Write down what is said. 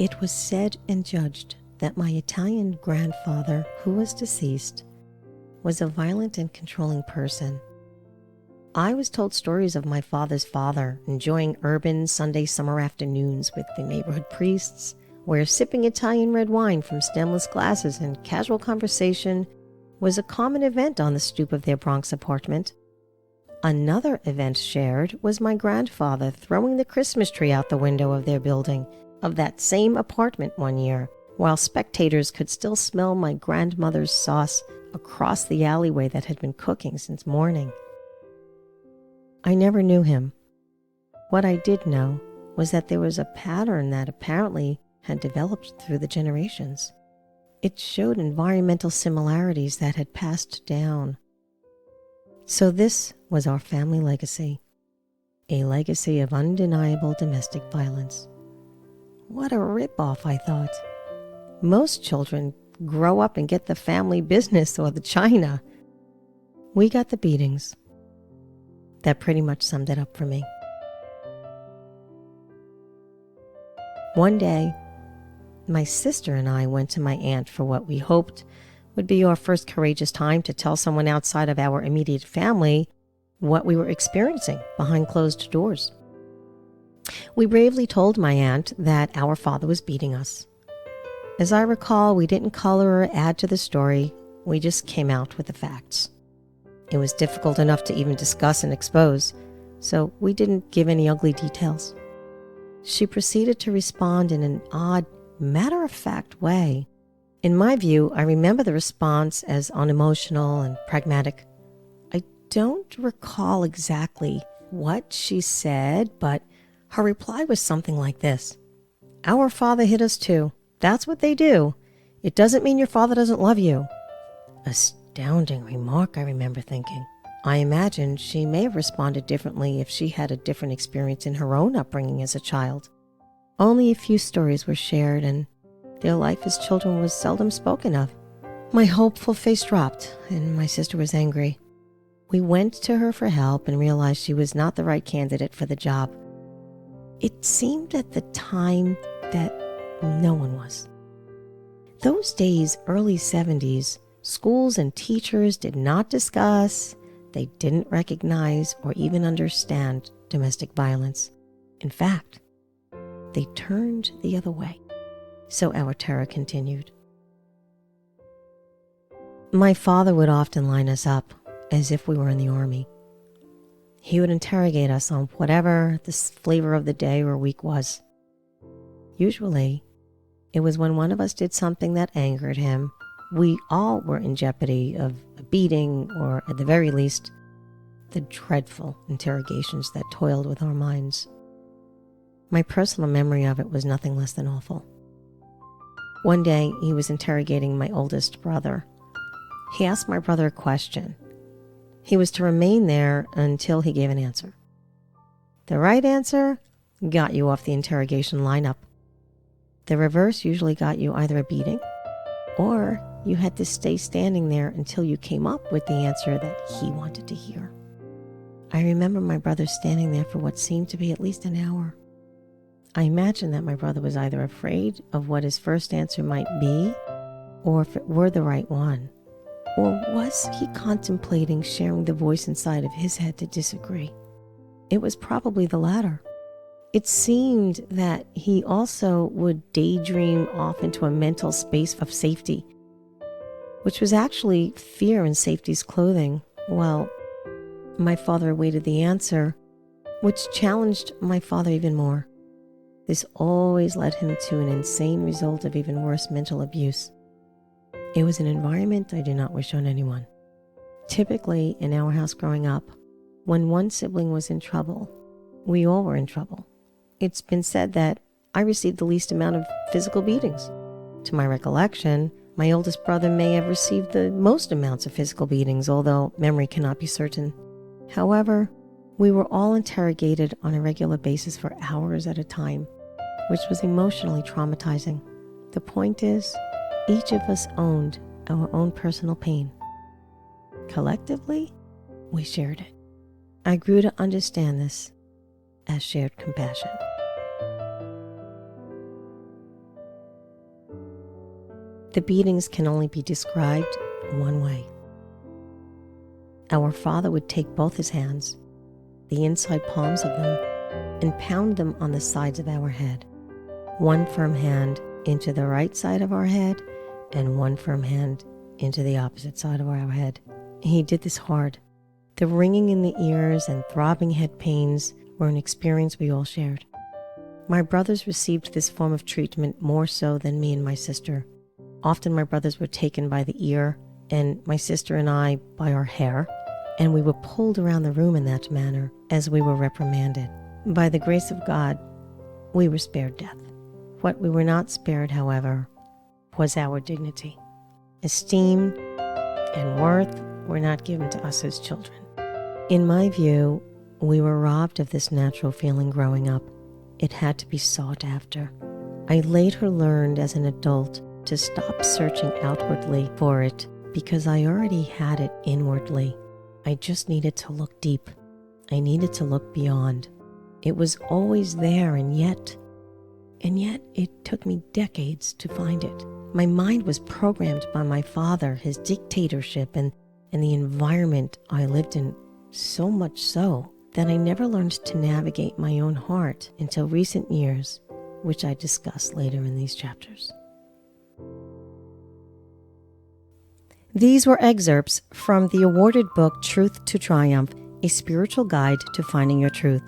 It was said and judged that my Italian grandfather, who was deceased, was a violent and controlling person. I was told stories of my father's father enjoying urban Sunday summer afternoons with the neighborhood priests, where sipping Italian red wine from stemless glasses and casual conversation was a common event on the stoop of their Bronx apartment. Another event shared was my grandfather throwing the Christmas tree out the window of their building of that same apartment one year, while spectators could still smell my grandmother's sauce across the alleyway that had been cooking since morning. I never knew him. What I did know was that there was a pattern that apparently had developed through the generations. It showed environmental similarities that had passed down. So this was our family legacy, a legacy of undeniable domestic violence. What a ripoff, I thought. Most children grow up and get the family business or the china. We got the beatings. That pretty much summed it up for me. One day, my sister and I went to my aunt for what we hoped would be our first courageous time to tell someone outside of our immediate family what we were experiencing behind closed doors. We bravely told my aunt that our father was beating us. As I recall, we didn't color or add to the story. We just came out with the facts. It was difficult enough to even discuss and expose, so we didn't give any ugly details. She proceeded to respond in an odd, matter-of-fact way. In my view, I remember the response as unemotional and pragmatic. I don't recall exactly what she said, but her reply was something like this. Our father hit us too. That's what they do. It doesn't mean your father doesn't love you. Astounding remark, I remember thinking. I imagine she may have responded differently if she had a different experience in her own upbringing as a child. Only a few stories were shared, and their life as children was seldom spoken of. My hopeful face dropped, and my sister was angry. We went to her for help and realized she was not the right candidate for the job. It seemed at the time that no one was. Those days, early 70s, schools and teachers did not discuss, they didn't recognize or even understand domestic violence. In fact, they turned the other way. So our terror continued. My father would often line us up as if we were in the army. He would interrogate us on whatever the flavor of the day or week was. Usually, it was when one of us did something that angered him. We all were in jeopardy of a beating or, at the very least, the dreadful interrogations that toiled with our minds. My personal memory of it was nothing less than awful. One day, he was interrogating my oldest brother. He asked my brother a question. He was to remain there until he gave an answer. The right answer got you off the interrogation lineup. The reverse usually got you either a beating, or you had to stay standing there until you came up with the answer that he wanted to hear. I remember my brother standing there for what seemed to be at least an hour. I imagine that my brother was either afraid of what his first answer might be, or if it were the right one. Or was he contemplating sharing the voice inside of his head to disagree? It was probably the latter. It seemed that he also would daydream off into a mental space of safety, which was actually fear in safety's clothing. Well, my father awaited the answer, which challenged my father even more. This always led him to an insane result of even worse mental abuse. It was an environment I do not wish on anyone. Typically, in our house growing up, when one sibling was in trouble, we all were in trouble. It's been said that I received the least amount of physical beatings. To my recollection, my oldest brother may have received the most amounts of physical beatings, although memory cannot be certain. However, we were all interrogated on a regular basis for hours at a time, which was emotionally traumatizing. The point is, each of us owned our own personal pain. Collectively, we shared it. I grew to understand this as shared compassion. The beatings can only be described one way. Our father would take both his hands, the inside palms of them, and pound them on the sides of our head. One firm hand into the right side of our head, and one firm hand into the opposite side of our head. He did this hard. The ringing in the ears and throbbing head pains were an experience we all shared. My brothers received this form of treatment more so than me and my sister. Often my brothers were taken by the ear, and my sister and I by our hair, and we were pulled around the room in that manner as we were reprimanded. By the grace of God, we were spared death. What we were not spared, however, was our dignity. Esteem and worth were not given to us as children. In my view, we were robbed of this natural feeling growing up. It had to be sought after. I later learned as an adult to stop searching outwardly for it because I already had it inwardly. I just needed to look deep. I needed to look beyond. It was always there, and yet it took me decades to find it. My mind was programmed by my father, his dictatorship, and the environment I lived in, so much so that I never learned to navigate my own heart until recent years, which I discuss later in these chapters. These were excerpts from the awarded book Truth to Triumph, A Spiritual Guide to Finding Your Truth,